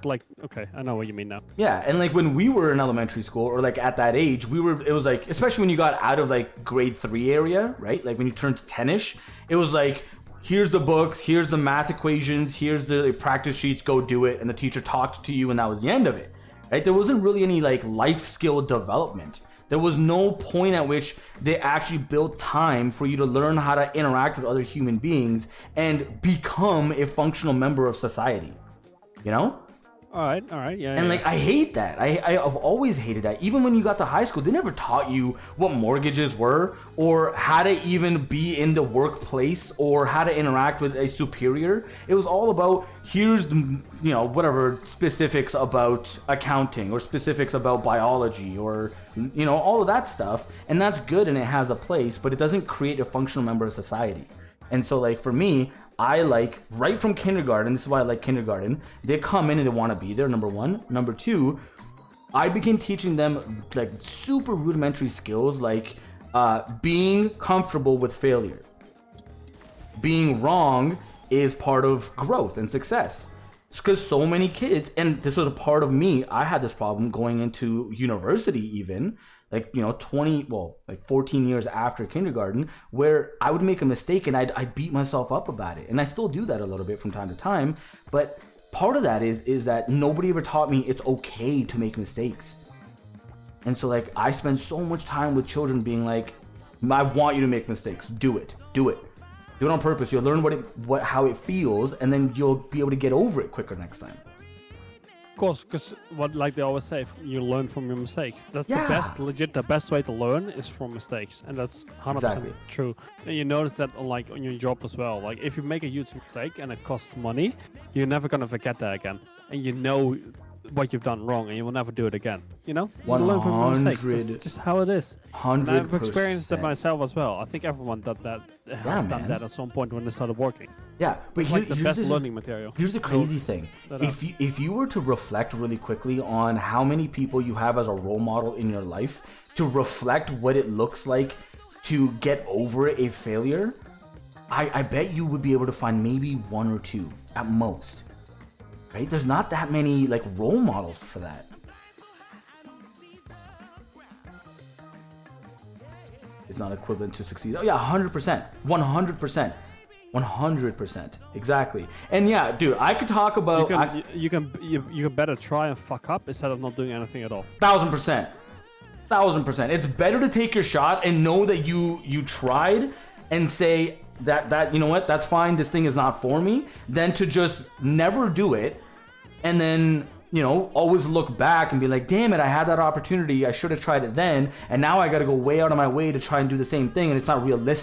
like, okay, I know what you mean now. Yeah, and like when we were in elementary school or like at that age, it was like, especially when you got out of like grade 3 area, right? Like when you turned 10ish, it was like, here's the books, here's the math equations, here's the practice sheets, go do it. And the teacher talked to you and that was the end of it, right? There wasn't really any like life skill development. There was no point at which they actually built time for you to learn how to interact with other human beings and become a functional member of society, you know? All right, yeah. And like, I hate that. I've always hated that. Even when you got to high school, they never taught you what mortgages were or how to even be in the workplace or how to interact with a superior. It was all about, here's the, you know, whatever specifics about accounting or specifics about biology or, you know, all of that stuff. And that's good and it has a place, but it doesn't create a functional member of society. And so like for me, I like right from kindergarten, this is why I like kindergarten, they come in and they want to be there, number one. Number two, I began teaching them like super rudimentary skills like being comfortable with failure. Being wrong is part of growth and success. It's because so many kids, and this was a part of me, I had this problem going into university even, like, you know, 14 years after kindergarten, where I would make a mistake and I'd beat myself up about it. And I still do that a little bit from time to time. But part of that is that nobody ever taught me it's okay to make mistakes. And so like, I spend so much time with children being like, I want you to make mistakes. Do it. Do it on purpose. You'll learn how it feels, and then you'll be able to get over it quicker next time. Of course, because what, like they always say, you learn from your mistakes. That's Yeah. the best way to learn is from mistakes, and that's 100% Exactly. true. And you notice that, like on your job as well. Like if you make a huge mistake and it costs money, you're never gonna forget that again, and you know what you've done wrong, and you will never do it again. You know, you learn from your mistakes. That's just how it is. And 100%. I've experienced it myself as well. I think everyone has done man. that at some point when they started working. Yeah, but It's like the best learning material. Here's the crazy thing. If you were to reflect really quickly on how many people you have as a role model in your life, to reflect what it looks like to get over a failure, I bet you would be able to find maybe one or two at most. Right? There's not that many like role models for that. It's not equivalent to succeed. Oh yeah, 100%, 100%. 100%, exactly. And yeah, dude, I could talk about. You can better try and fuck up instead of not doing anything at all. 1000%, 1000%. It's better to take your shot and know that you tried and say that you know what, that's fine. This thing is not for me. Than to just never do it and then, you know, always look back and be like, damn it, I had that opportunity. I should have tried it then, and now I got to go way out of my way to try and do the same thing, and it's not realistic.